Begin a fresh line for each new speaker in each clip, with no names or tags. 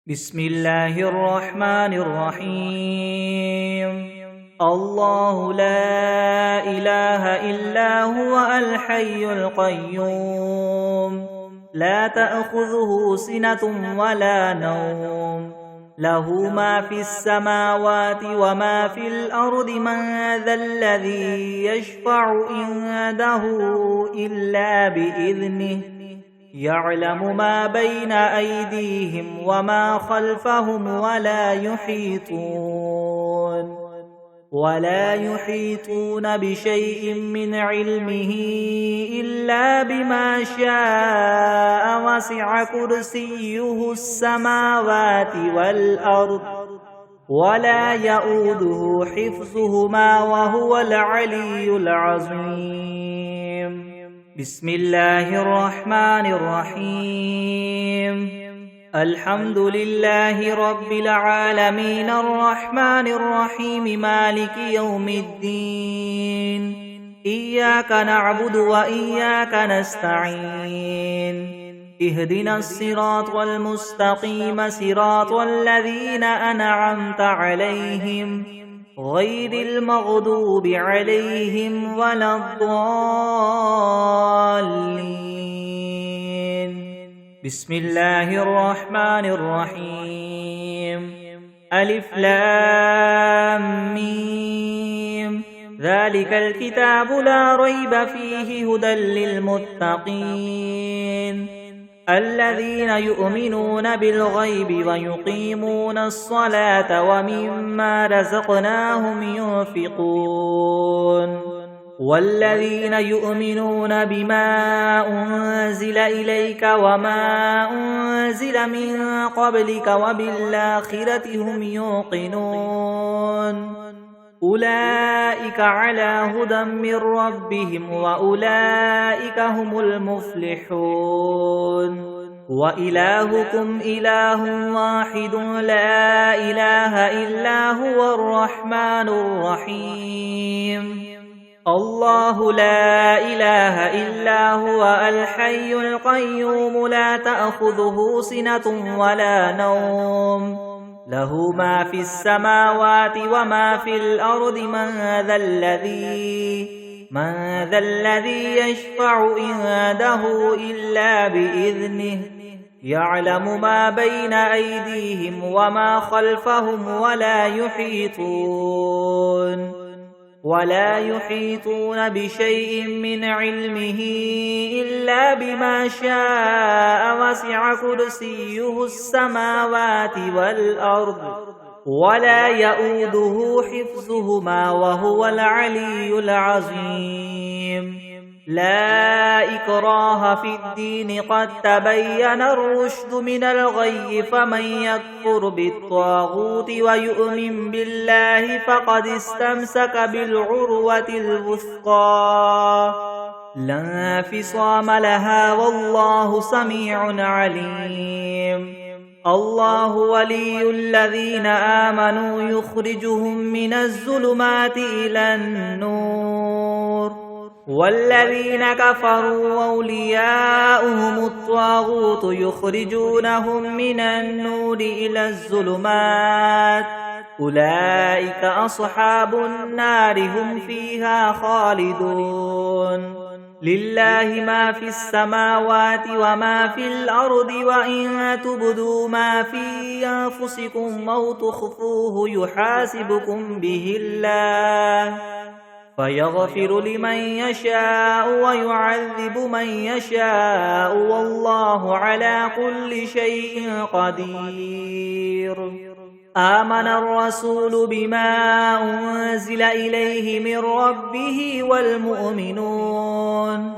بسم الله الرحمن الرحيم. الله لا إله إلا هو الحي القيوم، لا تأخذه سنة ولا نوم، له ما في السماوات وما في الأرض. من ذا الذي يشفع عنده إلا بإذنه، يعلم ما بين أيديهم وما خلفهم ولا يحيطون بشيء من علمه إلا بما شاء. وسع كرسيه السماوات والأرض ولا يؤوده حفظهما وهو العلي العظيم. بسم الله الرحمن الرحيم. الحمد لله رب العالمين، الرحمن الرحيم، مالك يوم الدين. إياك نعبد وإياك نستعين. اهدنا الصراط المستقيم، صراط الذين أنعمت عليهم غير المغضوب عليهم ولا الضالين. بسم الله الرحمن الرحيم. ألف لام ميم، ذلك الكتاب لا ريب فيه هدى للمتقين الذين يؤمنون بالغيب ويقيمون الصلاة ومما رزقناهم ينفقون. والذين يؤمنون بما أنزل إليك وما أنزل من قبلك وبالآخرة هم يوقنون. أولئك على هدى من ربهم وأولئك هم المفلحون. وإلهكم إله واحد لا إله إلا هو الرحمن الرحيم. الله لا إله إلا هو الحي القيوم، لا تأخذه سنة ولا نوم، له ما في السماوات وما في الأرض. من ذا الذي يشفع عنده إلا بإذنه، يعلم ما بين أيديهم وما خلفهم ولا يحيطون بشيء من علمه إلا بما شاء. وسع كرسيه السماوات والأرض ولا يؤوده حفظهما وهو العلي العظيم. لا إكراه في الدين، قد تبين الرشد من الغي. فمن يكفر بالطاغوت ويؤمن بالله فقد استمسك بالعروة الوثقى، لا انفصام لها، والله سميع عليم. الله ولي الذين آمنوا يخرجهم من الظلمات إلى النور، والذين كفروا أولياؤهم الطاغوت يخرجونهم من النور إلى الظلمات. أولئك أصحاب النار، هم فيها خالدون. لله ما في السماوات وما في الأرض، وإن تبدوا ما في أنفسكم أو تخفوه يحاسبكم به الله، فيغفر لمن يشاء ويعذب من يشاء، والله على كل شيء قدير. آمن الرسول بما أنزل إليه من ربه والمؤمنون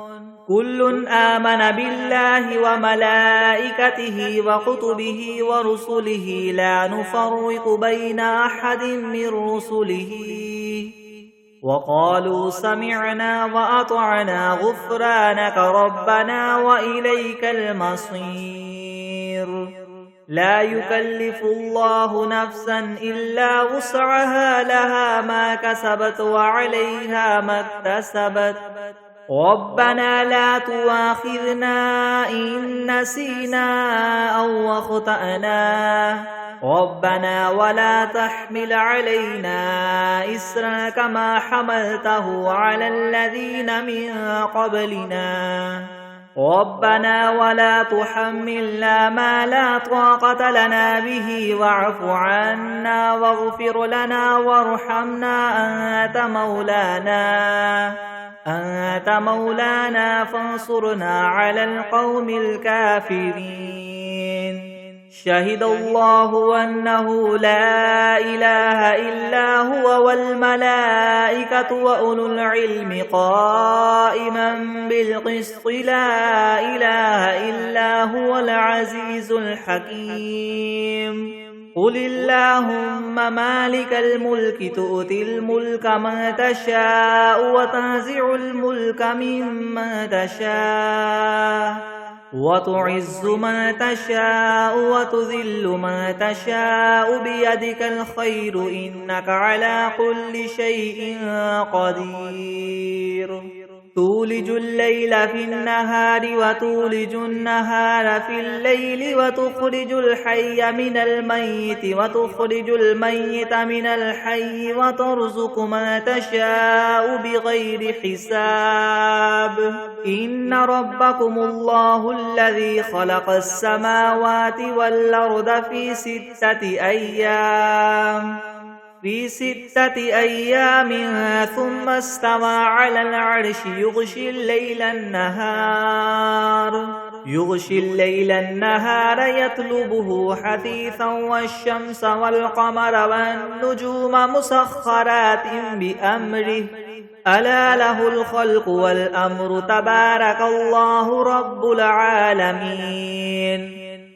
كل آمن بالله وملائكته وكتبه ورسله، لا نفرق بين أحد من رسله، وقالوا سمعنا وأطعنا غفرانك ربنا وإليك المصير. لا يكلف الله نفسا إلا وسعها، لها ما كسبت وعليها ما اكتسبت، ربنا لا تؤاخذنا إن نسينا أو أخطأنا ربنا ولا تحمل علينا إصرا كما حملته على الذين من قبلنا ربنا ولا تحملنا ما لا طاقة لنا به واعف عنا واغفر لنا وارحمنا أنت مولانا فانصرنا على القوم الكافرين شهد الله أنه لا إله إلا هو والملائكة وأولو العلم قائما بالقسط لا إله إلا هو العزيز الحكيم قل اللهم مالك الملك تؤتي الملك من تشاء وتنزع الملك ممن تشاء وتعز من تشاء وتذل من تشاء بيدك الخير إنك على كل شيء قدير تولج الليل في النهار وتولج النهار في الليل وتخرج الحي من الميت وتخرج الميت من الحي وترزق من تشاء بغير حساب إن ربكم الله الذي خلق السماوات والأرض في 6 أيام ثم استوى على العرش يغشي الليل النهار يطلبه حثيثا والشمس والقمر والنجوم مسخرات بأمره ألا له الخلق والأمر تبارك الله رب العالمين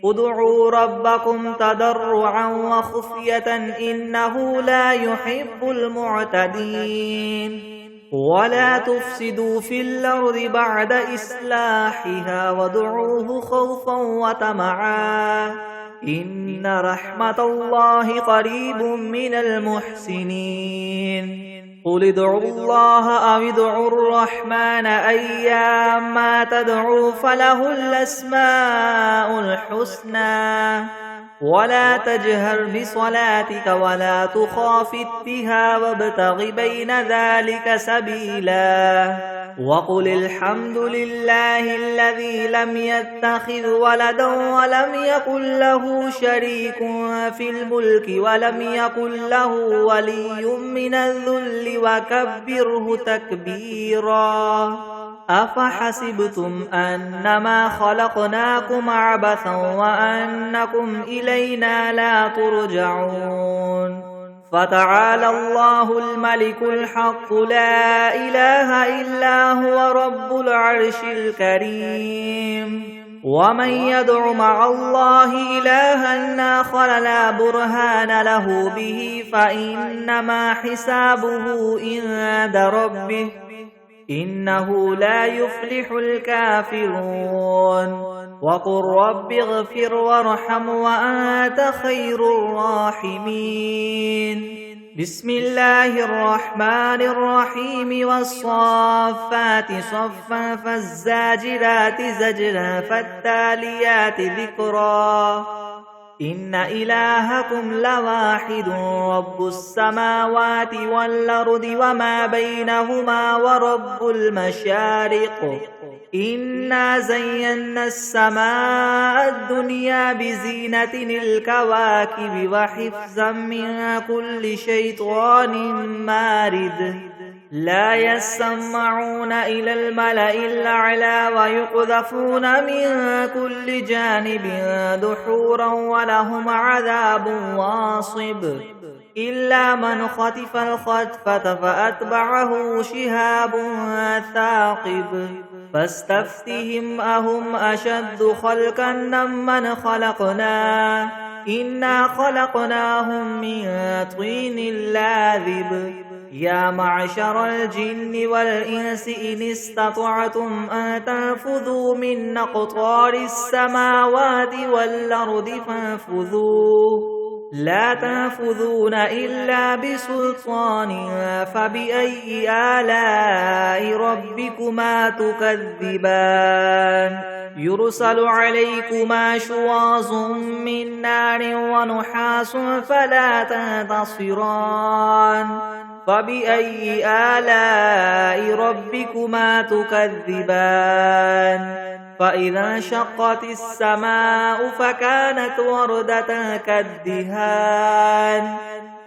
ادعوا ربكم تضرعا وخفية إنه لا يحب المعتدين ولا تفسدوا في الأرض بعد إصلاحها وادعوه خوفا وطمعا إن رحمة الله قريب من المحسنين قل ادعوا الله أو ادعوا الرحمن أيما تدعوا فله الأسماء الحسنى ولا تجهر بصلاتك ولا تخافت بها وابتغ بين ذلك سبيلا وقل الحمد لله الذي لم يتخذ ولدا ولم يكن له شريك في الملك ولم يكن له ولي من الذل وكبره تكبيرا أفحسبتم أنما خلقناكم عبثا وأنكم إلينا لا ترجعون فتعالى الله الملك الحق لا إله إلا هو رب العرش الكريم ومن يدع مع الله إلها آخر لا برهان له به فإنما حسابه عند ربه إنه لا يفلح الكافرون وقل رب اغفر وارحم وأنت خير الراحمين بسم الله الرحمن الرحيم والصافات صفا فالزاجرات زجرا فالتاليات ذكرا إن إلهكم لواحد رب السماوات والأرض وما بينهما ورب المشارق إنا زينا السماء الدنيا بزينة الكواكب وحفظا من كل شيطان مارد لا يسمعون إلى الملأ الأعلى ويقذفون من كل جانب دحورا ولهم عذاب واصب إلا من خطف الخطفة فأتبعه شهاب ثاقب فاستفتهم أهم أشد خلقا ممن خلقنا إنا خلقناهم من طين لاذب يا معشر الجن والإنس إن استطعتم أن تنفذوا من أقطار السماوات والأرض فانفذوا لا تنفذون إلا بسلطان فبأي آلاء ربكما تكذبان يرسل عليكما شواظ من نار ونحاس فلا تنتصران فبأي آلاء ربكما تكذبان فإذا انشقت السماء فكانت وردة كالدهان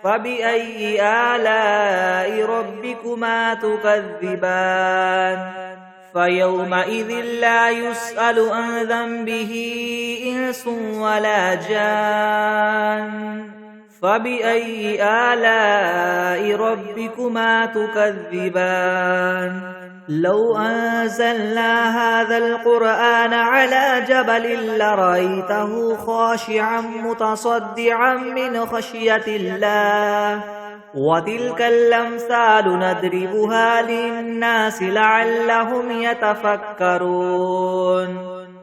فبأي آلاء ربكما تكذبان فيومئذ لا يسأل عن ذنبه إنس ولا جان فبأي آلاء ربكما تكذبان لو أنزلنا هذا القرآن على جبل لرأيته خاشعا متصدعا من خشية الله وتلك الأمثال نضربها للناس لعلهم يتفكرون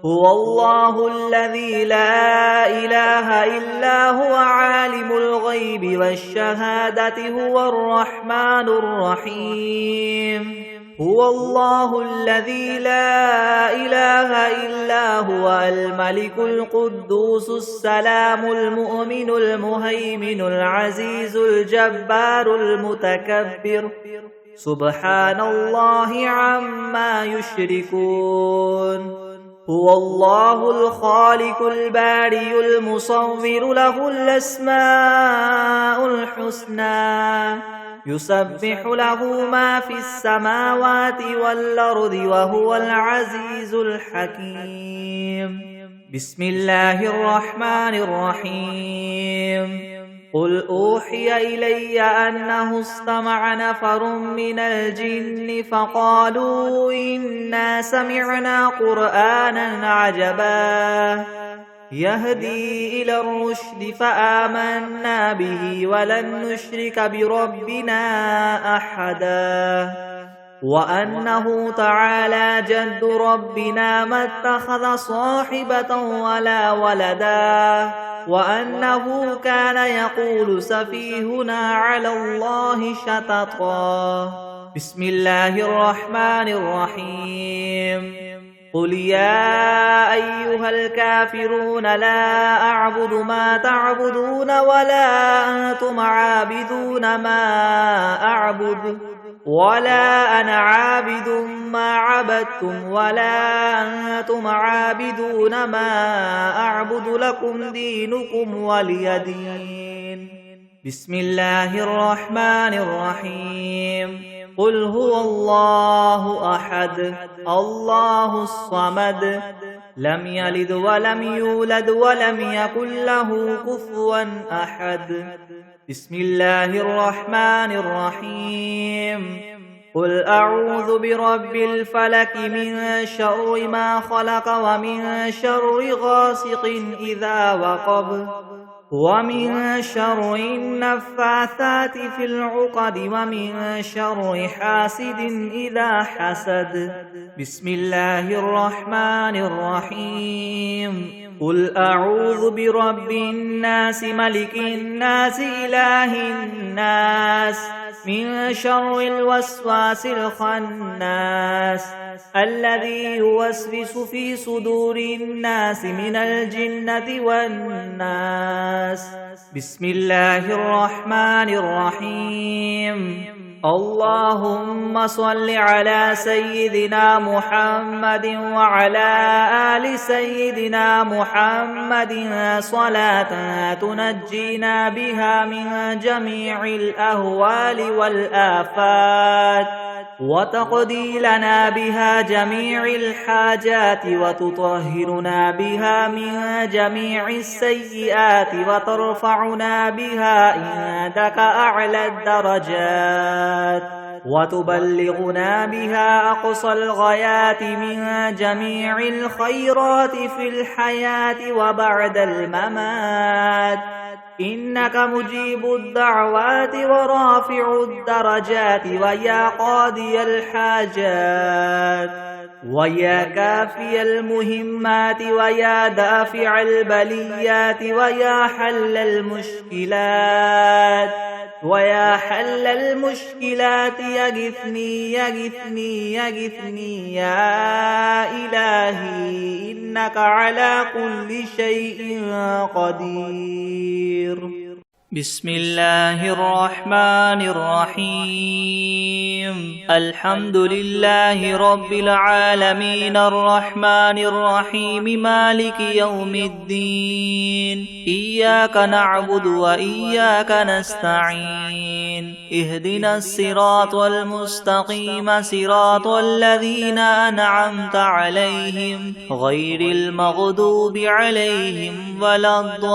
هو الله الذي لا إله إلا هو عالم الغيب والشهادة هو الرحمن الرحيم هو الله الذي لا إله إلا هو الملك القدوس السلام المؤمن المهيمن العزيز الجبار المتكبر سبحان الله عما يشركون هو الله الخالق البارئ المصور له الأسماء الحسنى يسبح له ما في السماوات والأرض وهو العزيز الحكيم بسم الله الرحمن الرحيم قل أوحي إلي أنه استمع نفر من الجن فقالوا إنا سمعنا قرآنا عجبا يهدي إلى الرشد فآمنا به ولن نشرك بربنا أحدا وأنه تعالى جد ربنا ما اتخذ صاحبة ولا ولدا وأنه كان يقول سفيهنا على الله شططا بسم الله الرحمن الرحيم قل يا أيها الكافرون لا أعبد ما تعبدون ولا أنتم عابدون ما أعبد ولا أنا عابد ما عبدتم ولا أنتم عابدون ما أعبد لكم دينكم ولي دين بسم الله الرحمن الرحيم قل هو الله أحد الله الصمد لم يلد ولم يولد ولم يكن له كفوا أحد بسم الله الرحمن الرحيم قل أعوذ برب الفلك من شر ما خلق ومن شر غاسق إذا وقب ومن شر النفاثات في العقد ومن شر حاسد إذا حسد بسم الله الرحمن الرحيم قل أعوذ برب الناس ملك الناس إله الناس من شر الوسواس الخناس الذي يوسوس في صدور الناس من الجنة والناس بسم الله الرحمن الرحيم اللهم صل على سيدنا محمد وعلى آل سيدنا محمد صلاة تنجينا بها من جميع الأهوال والآفات وتقضي لنا بها جميع الحاجات وتطهرنا بها من جميع السيئات وترفعنا بها عندك أعلى الدرجات وتبلغنا بها أقصى الغايات من جميع الخيرات في الحياة وبعد الممات إنك مجيب الدعوات ورافع الدرجات ويا قاضي الحاجات ويا كافي المهمات ويا دافع البليات ويا حل المشكلات يغثني يا إلهي إنك على كل شيء قدير.
بسم الله الرحمن الرحيم. الحمد لله رب العالمين الرحمن الرحيم مالك يوم الدين. إياك نعبد وإياك نستعين. اهدنا الصراط المستقيم صراط الذين أنعمت عليهم غير المغضوب عليهم ولا الضالين.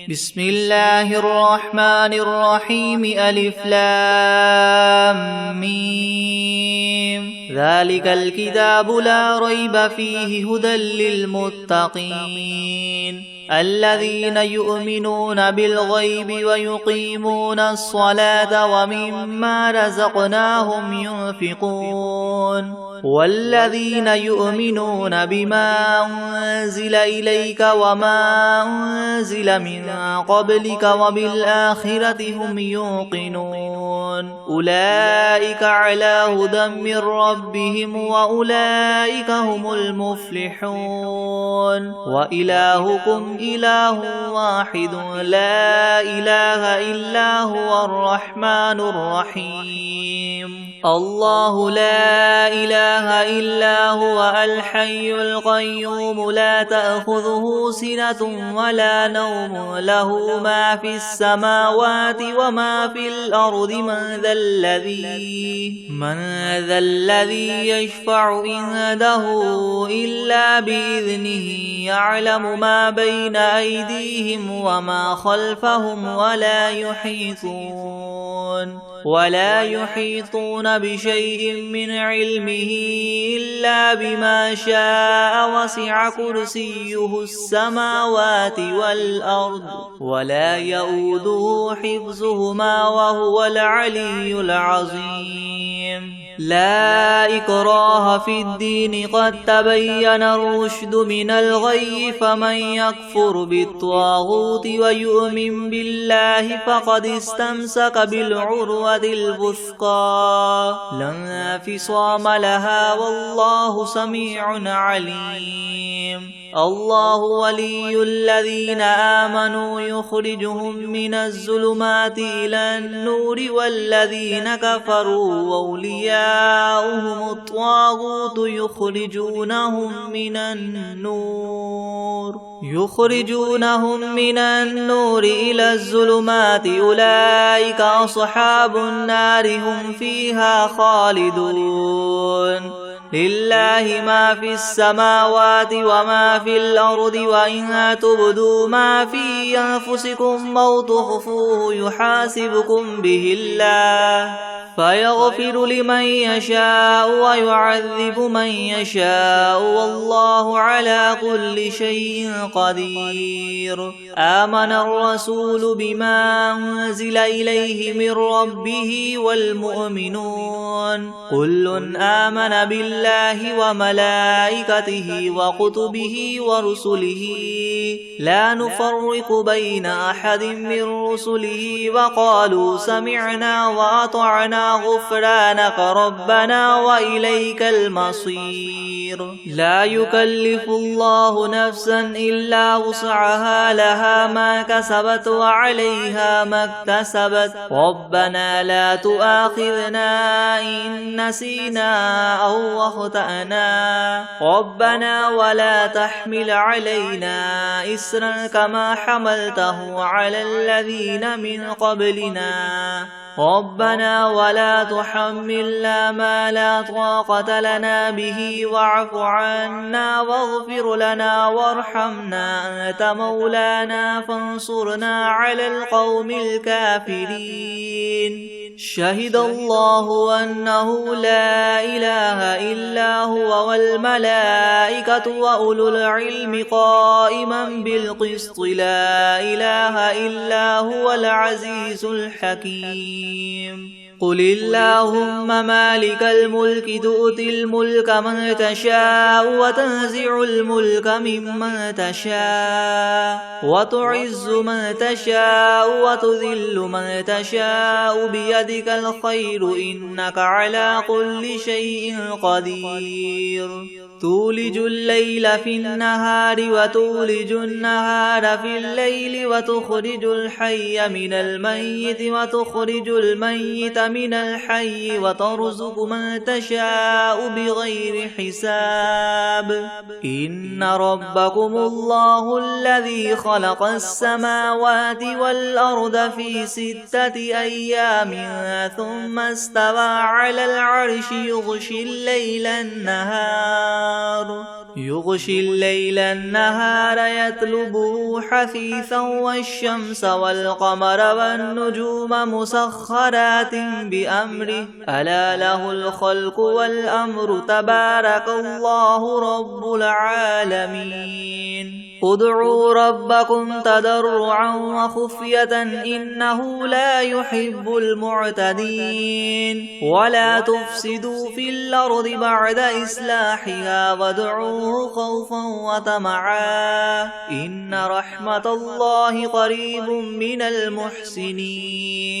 بسم الله الرحمن الرحيم. ألف لام ميم. ذلك الكتاب لا ريب فيه هدى للمتقين الذين يؤمنون بالغيب ويقيمون الصلاة ومما رزقناهم ينفقون والذين يؤمنون بما أنزل إليك وما أنزل من قبلك وبالآخرة هم يوقنون أولئك على هدى من ربهم وأولئك هم المفلحون. وإلهكم إله واحد لا إله إلا هو الرحمن الرحيم. الله لا إله إلا هو الحي القيوم لا تأخذه سنة ولا نوم له ما في السماوات وما في الأرض. من ذا الذي يشفع عنده إلا بإذنه يعلم ما بين أيديهم وما خلفهم ولا يحيطون بشيء من علمه إلا بما شاء. وسع كرسيه السماوات والأرض ولا يؤوده حفظهما وهو العلي العظيم. لا إكراه في الدين قد تبين الرشد من الغي فمن يكفر بالطاغوت ويؤمن بالله فقد استمسك بالعروة الوثقى لا انفصام لها والله سميع عليم. الله ولي الذين آمنوا يخرجهم من الظلمات إلى النور والذين كفروا أولياؤهم الطاغوت يخرجونهم من النور إلى الظلمات أولئك أصحاب النار هم فيها خالدون. لله ما في السماوات وما في الأرض وإن تبدوا ما في أنفسكم أو تخفوه يحاسبكم به الله فيغفر لمن يشاء ويعذب من يشاء والله على كل شيء قدير. آمن الرسول بما أنزل إليه من ربه والمؤمنون كل آمن بالله وملائكته وكتبه ورسله لا نفرق بين أحد من رسله وقالوا سمعنا وأطعنا غفرانك ربنا وإليك المصير. لا يكلف الله نفسا إلا وسعها لها ما كسبت وعليها ما اكتسبت ربنا لا تؤاخذنا إن نسينا أو أخطأنا ربنا ولا تحمل علينا إسرا كما حملته على الذين من قبلنا ربنا ولا تحملنا ما لا طاقة لنا به واعف عنا واغفر لنا وارحمنا أنت مولانا فانصرنا على القوم الكافرين. شهد الله أنه لا إله إلا هو والملائكة وأولو العلم قائما بالقسط لا إله إلا هو العزيز الحكيم. قل اللهم مالك الملك تؤتي الملك من تشاء وتنزع الملك ممن تشاء وتعز من تشاء وتذل من تشاء بيدك الخير إنك على كل شيء قدير تولج الليل في النهار وتولج النهار في الليل وتخرج الحي من الميت وتخرج الميت من الحي وترزق من تشاء بغير حساب إن ربكم الله الذي خلق السماوات والأرض في 6 أيام ثم استوى على العرش يغشي الليل النهار يطلبه حثيثا والشمس والقمر والنجوم مسخرات بأمره ألا له الخلق والأمر تبارك الله رب العالمين ادعوا ربكم تضرعا وخفية إنه لا يحب المعتدين ولا تفسدوا في الأرض بعد إصلاحها وادعوه خوفا وطمعا إن رحمة الله قريب من المحسنين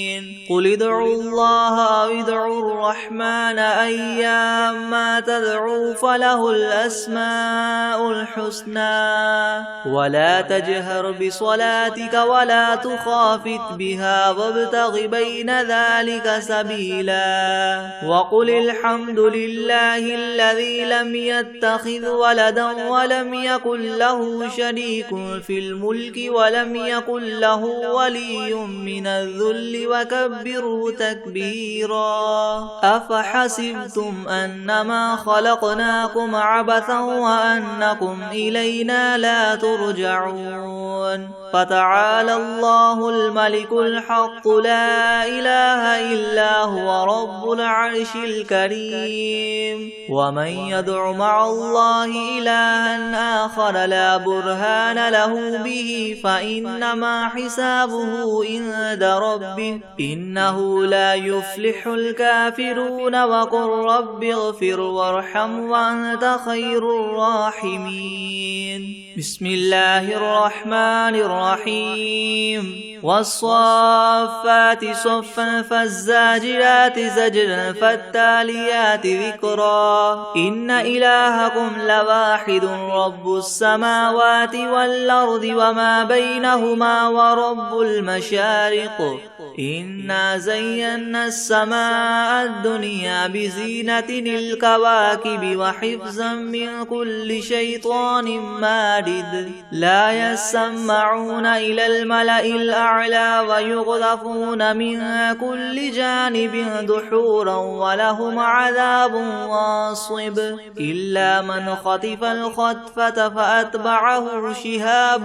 قل ادعوا الله أو ادعوا الرحمن أيما تدعوا فله الأسماء الحسنى ولا تجهر بصلاتك ولا تخافت بها وابتغ بين ذلك سبيلا وقل الحمد لله الذي لم يتخذ ولدا ولم يكن له شريك في الملك ولم يكن له ولي من الذل وكبره تكبيرا أفحسبتم أنما خلقناكم عبثا وأنكم إلينا لا ترجعون فتعالى الله الملك الحق لا إله إلا هو رب العرش الكريم ومن يدع مع الله إلها آخر لا برهان له به فإنما حسابه عند ربه إنه لا يفلح الكافرون وقل رب اغفر وارحم وأنت خير الراحمين بسم الله الرحمن الرحيم والصافات صفا فالزاجرات زجرا فالتاليات ذكرا إن إلهكم لواحد رب السماوات والأرض وما بينهما ورب المشارق إنا زينا السماء الدنيا بزينة الكواكب وحفظا من كل شيطان مارد لا يسمعون إلى الملأ الأعلى ويقذفون من كل جانب دحورا ولهم عذاب واصب إلا من خطف الخطفة فأتبعه شهاب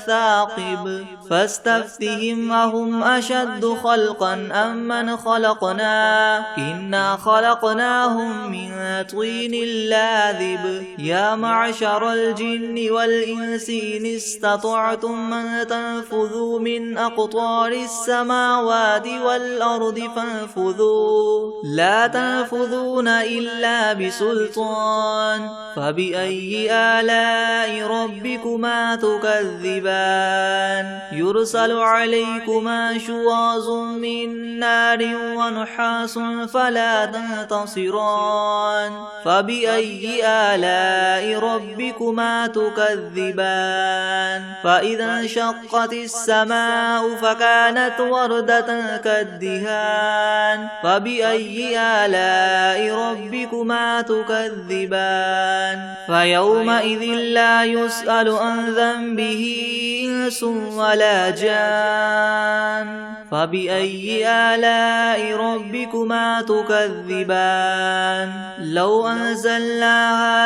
ثاقب فاستفتهم أهم أشد خلقا أم من خلقنا إنا خلقناهم من طين لاذب يا معشر الجن والإنس إن استطعتم من تنفذوا من أقطار السماوات والأرض فانفذوا لا تنفذون إلا بسلطان فبأي آلاء ربكما تكذبان يرسل عليكما شواظ من نار ونحاس فلا تنتصران فبأي آلاء ربكما تكذبان فإذا انشقت السماء فكانت وردة كالدهان فبأي آلاء ربكما تكذبان فيومئذ لا يسأل عن ذنبه إنس ولا جان فبأي آلاء ربكما تكذبان لو أنزلنا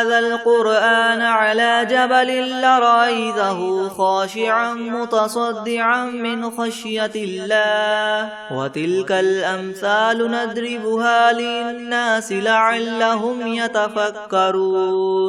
هذا القرآن على جبل لرأيته خاشعا متصدعا من خشية الله وتلك الأمثال نضربها للناس لعلهم يتفكرون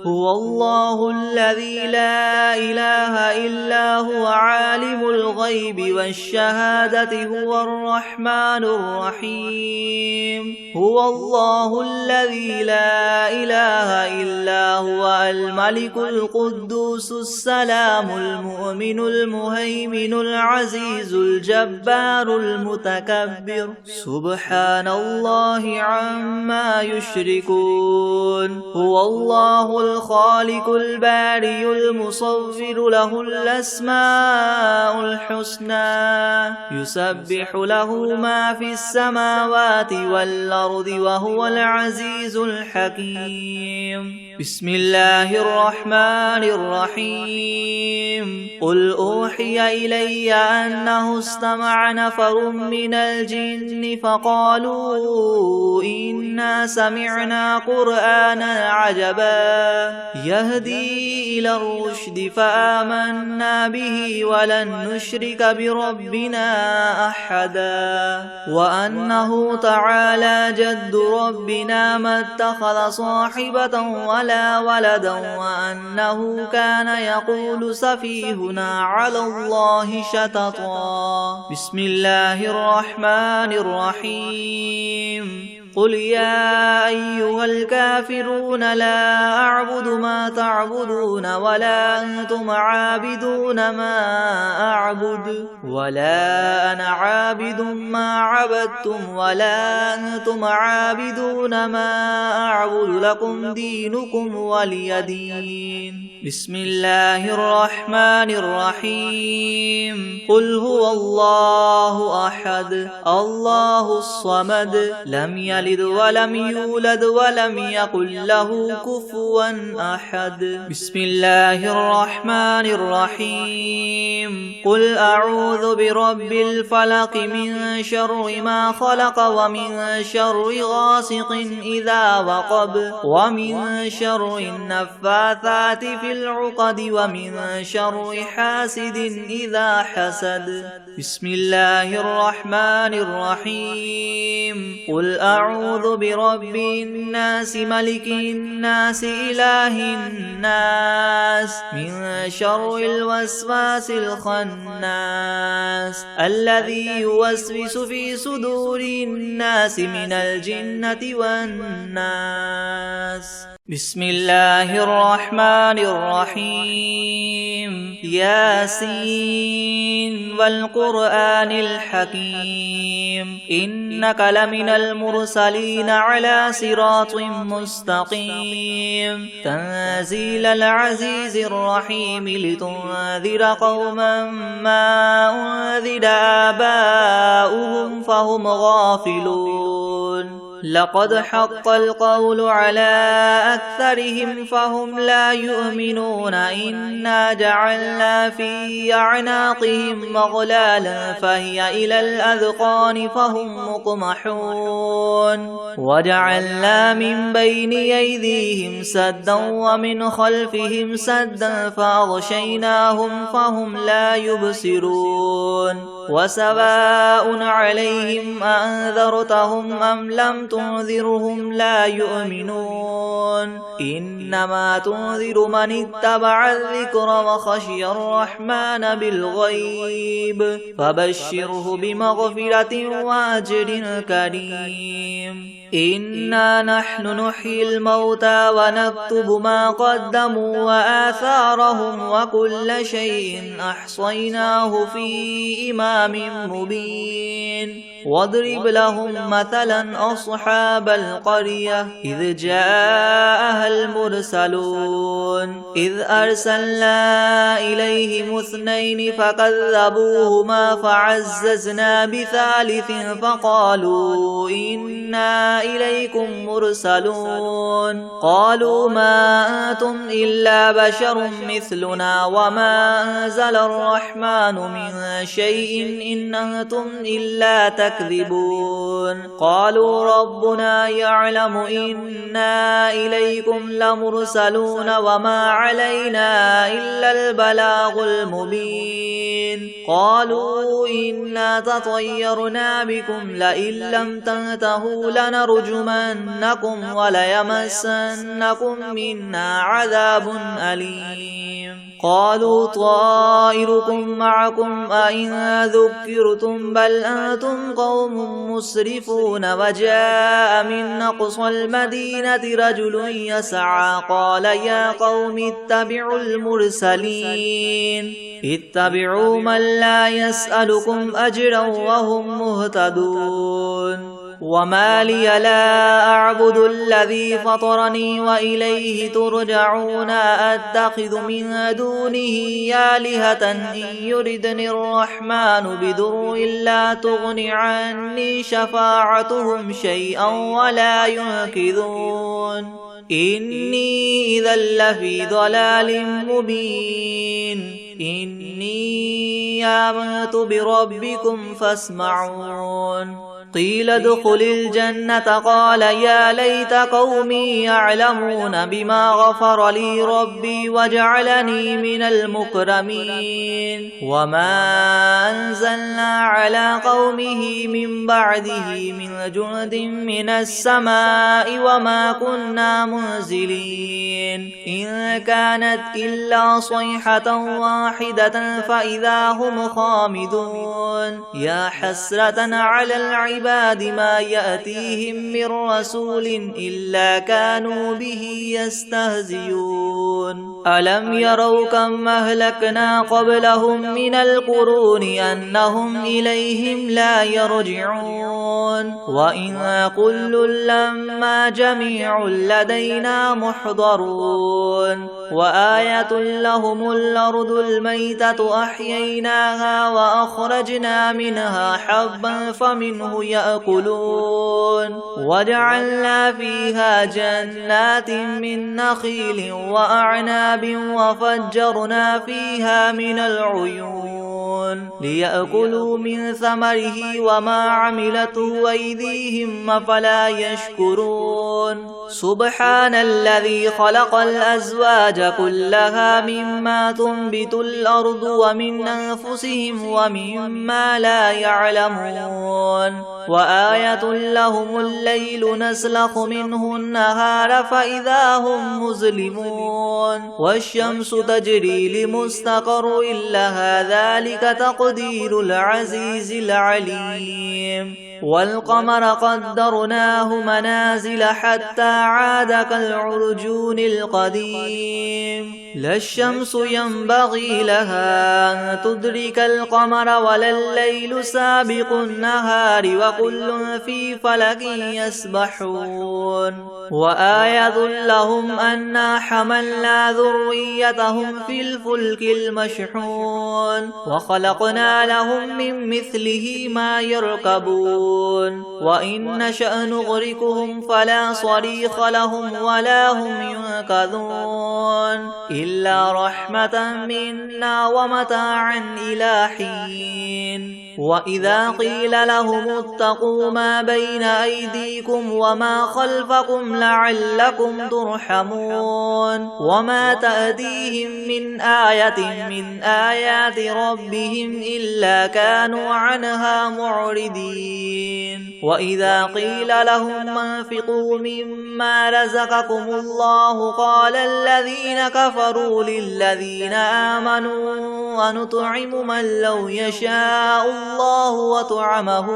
هو الله الذي لا إله إلا هو عالم الغيب والشهادة هو الرحمن الرحيم هو الله الذي لا إله إلا هو الملك القدوس السلام المؤمن المهيمن العزيز الجبار المتكبر سبحان الله عما يشركون هو الله الخالق البارئ المصور له الأسماء الحسنى يسبح له ما في السماوات والأرض وهو العزيز الحكيم بسم الله الرحمن الرحيم قل أوحي إلي أنه استمع نفر من الجن فقالوا إنا سمعنا قرآنا عجبا يهدي إلى الرشد فآمنا به ولن نشرك بربنا أحدا وأنه تعالى جد ربنا ما اتخذ صاحبة ولا ولدا وأنه كان يقول سفيهنا على الله شططا بسم الله الرحمن الرحيم قل يا أيها الكافرون لا أعبد ما تعبدون ولا أنتم عابدون ما أعبد ولا أنا عابد ما عبدتم ولا أنتم عابدون ما أعبد لكم دينكم ولي دين بسم الله الرحمن الرحيم قل هو الله أحد الله الصمد لم يلد ولم يولد ولم يكن له كفوا أحد بسم الله الرحمن الرحيم قل أعوذ برب الفلق من شر ما خلق ومن شر غاسق إذا وقب ومن شر النفاثات في العقد ومن شر حاسد إذا حسد بسم الله الرحمن الرحيم قل أعوذ برب الناس ملك الناس إله الناس من شر الوسواس الخناس الذي يوسوس في صدور الناس من الجنة والناس بسم الله الرحمن الرحيم ياسين والقرآن الحكيم إنك لمن المرسلين على صراط مستقيم تنزيل العزيز الرحيم لتنذر قوما ما أنذر آباؤهم فهم غافلون لقد حق القول على أكثرهم فهم لا يؤمنون إنا جعلنا في أعناقهم مغلالا فهي إلى الأذقان فهم مقمحون وجعلنا من بين أيديهم سدا ومن خلفهم سدا فأغشيناهم فهم لا يبصرون وسواء عليهم أنذرتهم أم لم تنذرهم لا يؤمنون إنما تنذر من اتبع الذكر وخشي الرحمن بالغيب فبشره بمغفرة وأجر كريم إنا نحن نحيي الموتى ونكتب ما قدموا وآثارهم وكل شيء أحصيناه في إمام مبين واضرب لهم مثلا أصحاب القرية إذ جاءها المرسلون إذ أرسلنا إليهم اثنين فكذبوهما فعززنا بثالث فقالوا إنا إليكم مرسلون قالوا ما أنتم إلا بشر مثلنا وما أنزل الرحمن من شيء إن أنتم إلا تكذبون قالوا ربنا يعلم إنا إليكم لمرسلون وما علينا إلا البلاغ المبين قالوا إنا تطيرنا بكم لئن لم تنتهوا لنرجمنكم وليمسنكم منا عذاب أليم قالوا طائركم معكم أئن ذكرتم بل أنتم قوم مسرفون وجاء من أقصى المدينة رجل يسعى قال يا قوم اتبعوا المرسلين اتبعوا من لا يسألكم أجرا وهم مهتدون وما لي لا أعبد الذي فطرني وإليه ترجعون أتخذ من دونه آلهة إن يردني الرحمن بضر لا تغن عني شفاعتهم شيئا ولا ينقذون إني إذا لفي ضلال مبين إني آمنت بربكم فاسمعون قيل ادخل الجنة قال يا ليت قومي يعلمون بما غفر لي ربي وجعلني من المكرمين وما أنزلنا على قومه من بعده من جند من السماء وما كنا منزلين إن كانت إلا صيحة واحدة فإذا هم خامدون يا حسرة على العباد ما يأتيهم من رسول إلا كانوا به يستهزئون ألم يروا كم أهلكنا قبلهم من القرون أنهم إليهم لا يرجعون وإن كل لما جميع لدينا محضرون وآية لهم الأرض الميتة أحييناها وأخرجنا منها حبا فمنه يأكلون وجعلنا فيها جنات من نخيل وأعناب وفجرنا فيها من العيون ليأكلوا من ثمره وما عملته أيديهم أفلا يشكرون سبحان الذي خلق الأزواج كلها مما تنبت الأرض ومن أنفسهم ومما لا يعلمون وآية لهم الليل نسلخ منه النهار فإذا هم مظلمون والشمس تجري لمستقر لها ذلك تقدير العزيز العليم والقمر قدرناه منازل حتى عاد كالعرجون القديم لا الشمس ينبغي لها أن تدرك القمر ولا الليل سابق النهار وكل في فلك يسبحون وآية لهم أنا حملنا ذريتهم في الفلك المشحون وخلقنا لهم من مثله ما يركبون وإن نشأ نغرقهم فلا صريخ لهم ولا هم ينقذون إلا رحمة منا ومتاعا إلى حين وإذا قيل لهم اتقوا ما بين أيديكم وما خلفكم لعلكم ترحمون وما تأتيهم من آية من آيات ربهم إلا كانوا عنها معرضين وإذا قيل لهم انفقوا مما رزقكم الله قال الذين كفروا للذين آمنوا ونطعم من لو يشاء الله وطعمه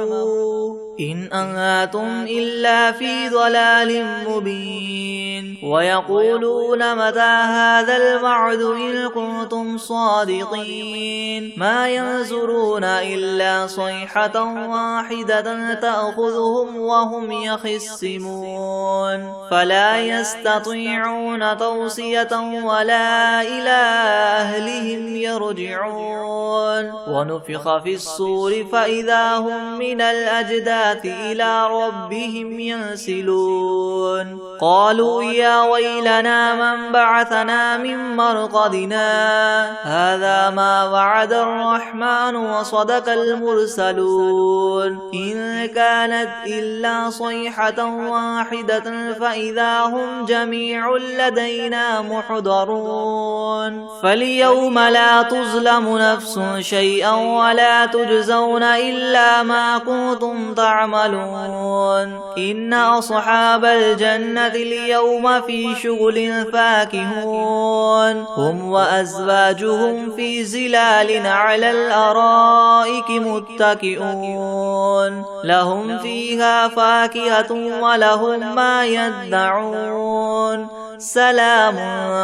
إن أنتم إلا في ضلال مبين ويقولون متى هذا الوعد إن كنتم صادقين ما ينظرون إلا صيحة واحدة تأخذهم وهم يخصمون فلا يستطيعون توصية ولا إلى أهلهم يرجعون ونفخ في الصور فإذا هم من الأجداث إلى ربهم ينسلون قالوا يا ويلنا من بعثنا من مرقدنا هذا ما وعد الرحمن وصدق المرسلون إن كانت إلا صيحة واحدة فإذا هم جميع لدينا محضرون فاليوم لا تظلم نفس شيئا ولا تجزون إلا ما كنتم تعملون إن أصحاب الجنة اليوم في شغل فاكهون هم وأزواجهم في زلال على الأرائك متكئون لهم فيها فاكهة ولهم ما يدعون سلام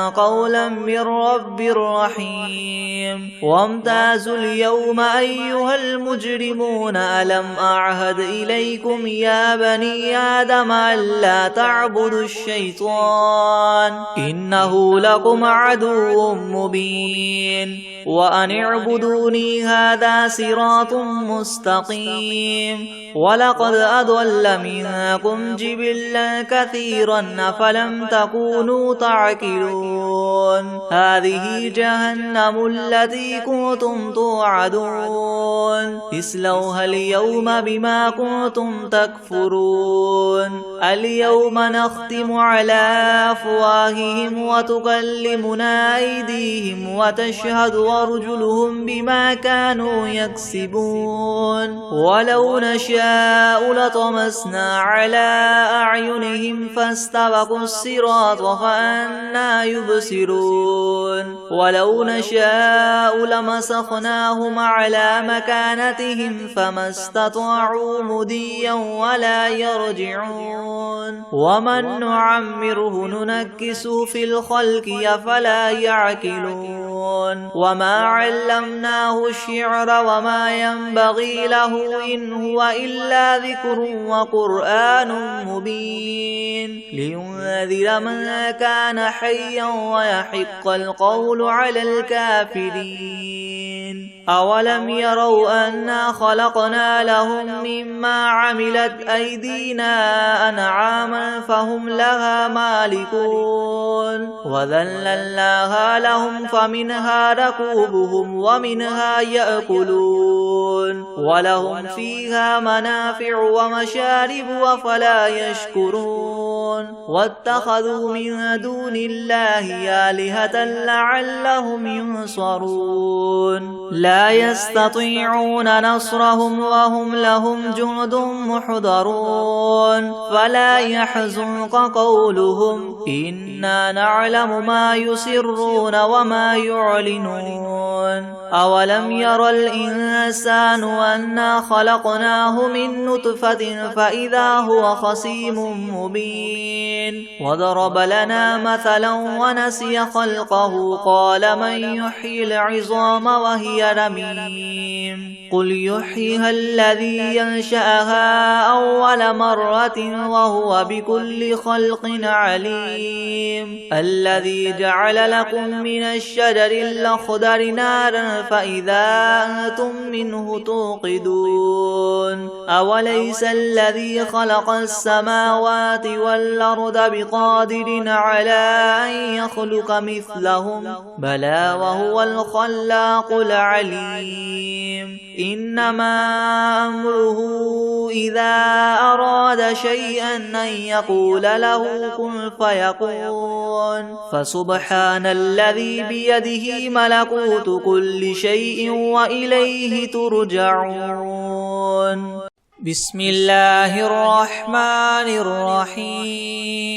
قولا من رب رحيم وامتازوا اليوم أيها المجرمون ألم أعهد إليكم يا بني آدم ألا تعبدوا الشيطان إنه لكم عدو مبين وأن اعبدوني هذا صراط مستقيم ولقد أضل منكم جبلا كثيرا أفلم تكونوا تعقلون هذه جهنم التي كنتم توعدون اصلوها اليوم بما كنتم تكفرون اليوم نختم على أفواههم وتكلمنا أيديهم وتشهد أرجلهم بما كانوا يكسبون ولو نشاء لطمسنا على أعينهم فاستبقوا الصراط فأنى يبصرون ولو نشاء لمسخناهم على مكانتهم فما استطاعوا مديا ولا يرجعون ومن نعمره ننكسه في الخلق أفلا يعقلون وما علمناه الشعر وما ينبغي له إن هو إلا ذكر وقرآن مبين لينذر من كان حيا ويحق القول على الكافرين أولم يروا أنا خلقنا لهم مما عملت أيدينا أنعاما فهم لها مالكون وذللناها لهم فمنها ركوبهم ومنها يأكلون ولهم فيها منافع ومشارب أفلا يشكرون واتخذوا من دون الله آلهة لعلهم ينصرون لا يستطيعون نصرهم وهم لهم جند محضرون فلا يحزنك قولهم إنا نعلم ما يسرون وما يعلنون أولم ير الإنسان أنا خلقناه من نطفة فإذا هو خصيم مبين وضرب لنا مثلا ونسي خلقه قال من يحيي العظام وهي رميم قل يحييها الذي ينشأها أول مرة وهو بكل خلق عليم الذي جعل لكم من الشجر الأخضر نارا فإذا أنتم منه توقدون أوليس الذي خلق السماوات والأرض بقادر على أن يخلق مثلهم بلى وهو الخلاق العليم إنما أمره إذا أراد شيئا أن يقول له كن فيكون فسبحان الذي بيده ملكوت كل شيء وإليه ترجعون بسم الله الرحمن الرحيم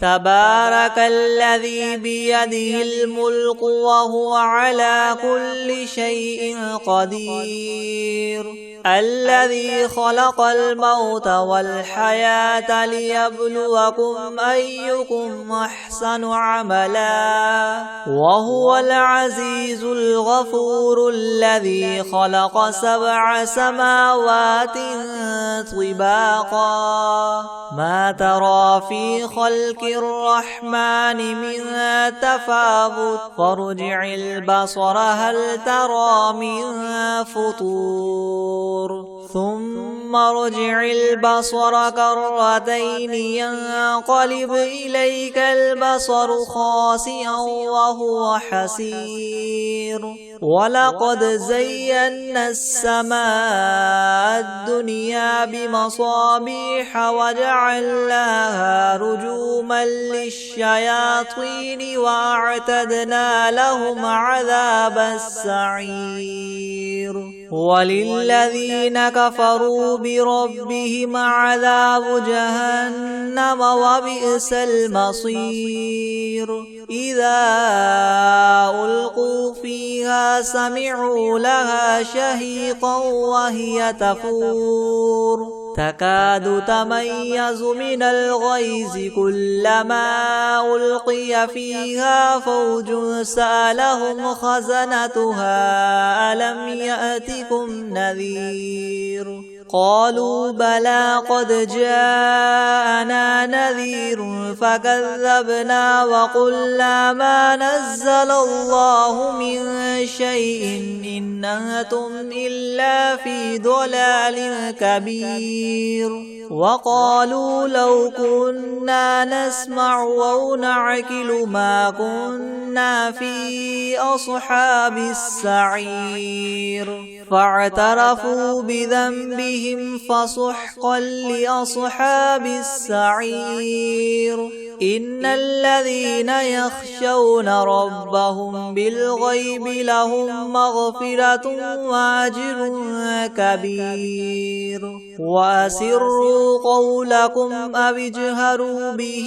تبارك الذي بيده الملك وهو على كل شيء قدير الذي خلق الموت والحياة ليبلوكم أيكم أحسن عملا وهو العزيز الغفور الذي خلق 7 سماوات طباقا ما ترى في خلق الرحمن من تفاوت فارجع البصر هل ترى من فطور ثم ارجع البصر كرتين ينقلب إليك البصر خاسئا وهو حسير ولقد زينا السماء الدنيا بمصابيح وجعلناها رجوما للشياطين وأعتدنا لهم عذاب السعير وللذين كفروا بربهم عذاب جهنم وبئس المصير إذا ألقوا فيها سمعوا لها شهيقا وهي تفور تكاد تميز من الغيظ كلما ألقي فيها فوج سألهم خزنتها ألم يأتكم نذير قالوا بلى قد جاءنا نذير فكذبنا وقلنا ما نزل الله من شيء إن أنتم إلا في ضلال كبير وقالوا لو كنا نسمع أو نعقل ما كنا في أصحاب السعير فاعترفوا بذنبهم فسحقا لأصحاب السعير إن الذين يخشون ربهم بالغيب لهم مغفرة وأجر كبير وأسروا قولكم أو اجهروا به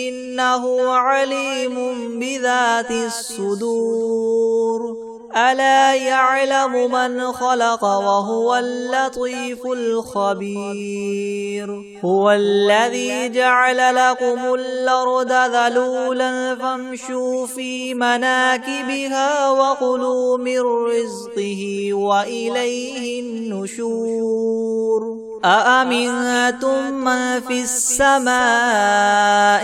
إنه عليم بذات الصدور ألا يعلم من خلق وهو اللطيف الخبير هو الذي جعل لكم الأرض ذلولا فامشوا في مناكبها وكلوا من رزقه وإليه النشور أأمنتم من في السماء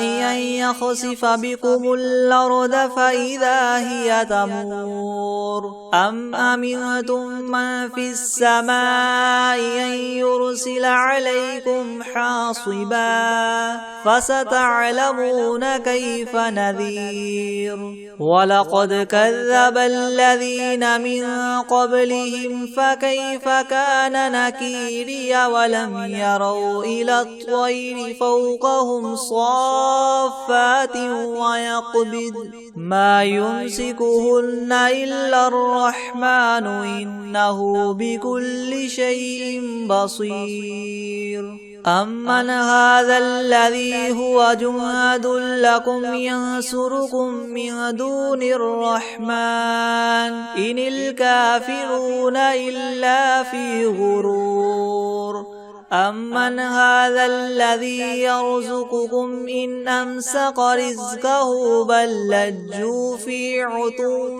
أن يخسف بكم الأرض فإذا هي تمور أم أمنتم من في السماء أن يرسل عليكم حاصبا فستعلمون كيف نذير ولقد كذب الذين من قبلهم فكيف كان نكيري ولم يروا إلى الطير فوقهم صافات ويقبض ما يمسكهن إلا الرحمن إنه بكل شيء بصير أمن هذا الذي هو جند لكم ينصركم من دون الرحمن إن الكافرون إلا في غرور أمن هذا الذي يرزقكم إن أمسك رزقه بل لجوا في عتو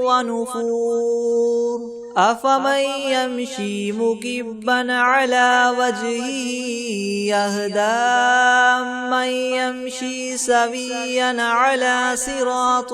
ونفور أفمن يمشي مكبا على وجهه يهدى من يمشي سويا على صراط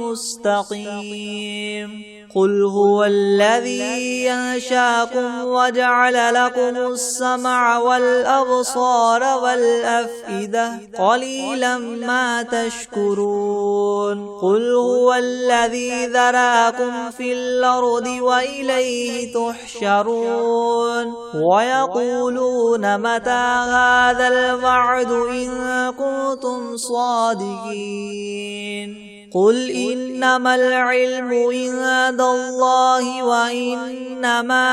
مستقيم قل هو الذي ينشاكم وجعل لكم السمع والأبصار والأفئدة قليلا ما تشكرون قل هو الذي ذراكم في الأرض وإليه تحشرون ويقولون متى هذا الوعد إن كنتم صادقين قل إنما العلم عند الله وإنما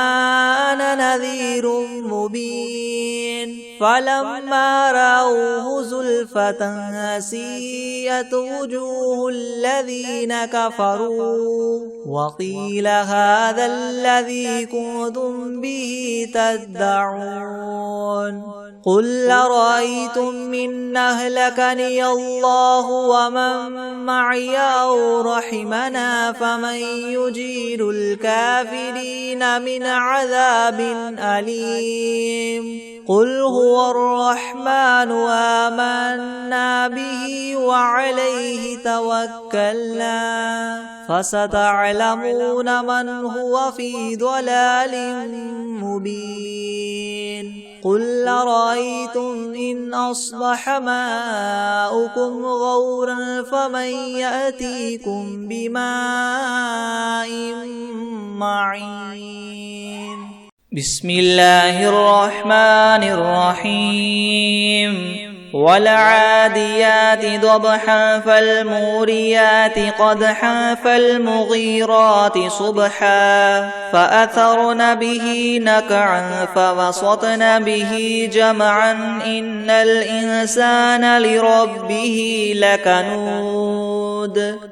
أنا نذير مبين فلما رأوه زلفة سيئت وجوه الذين كفروا وقيل هذا الذي كنتم به تدعون قل أرأيتم إن أهلكني الله ومن معي أو رحمنا فمن يجير الكافرين من عذاب أليم قل هو الرحمن آمنا به وعليه توكلنا فستعلمون من هو في ضلال مبين قل أرأيتم إن أصبح ماؤكم غورا فمن يأتيكم بماء معين بسم الله الرحمن الرحيم والعاديات ضبحا فالموريات قدحا فالمغيرات صبحا فأثرن به نقعا فوسطن به جمعا إن الإنسان لربه لكنود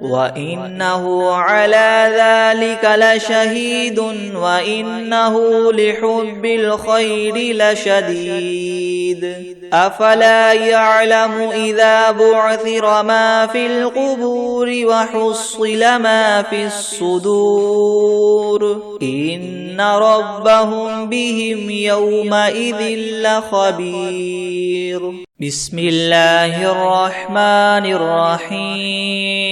وإنه على ذلك لشهيد وإنه لحب الخير لشديد أفلا يعلم إذا بعثر ما في القبور وحصل ما في الصدور إن ربهم بهم يومئذ لخبير بسم الله الرحمن الرحيم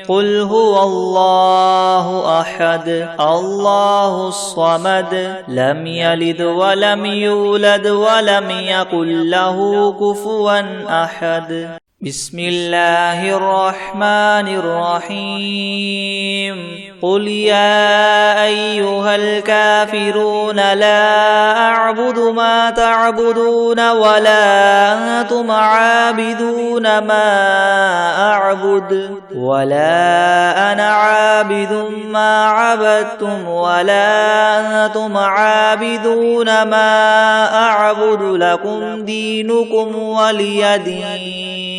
قل هو الله أحد الله الصمد لم يلد ولم يولد ولم يكن له كفوا أحد بسم الله الرحمن الرحيم قل يا أيها الكافرون لا أعبد ما تعبدون ولا أنتم عابدون ما أعبد ولا أنا عابد ما عبدتم ولا أنتم عابدون ما أعبد لكم دينكم ولي دين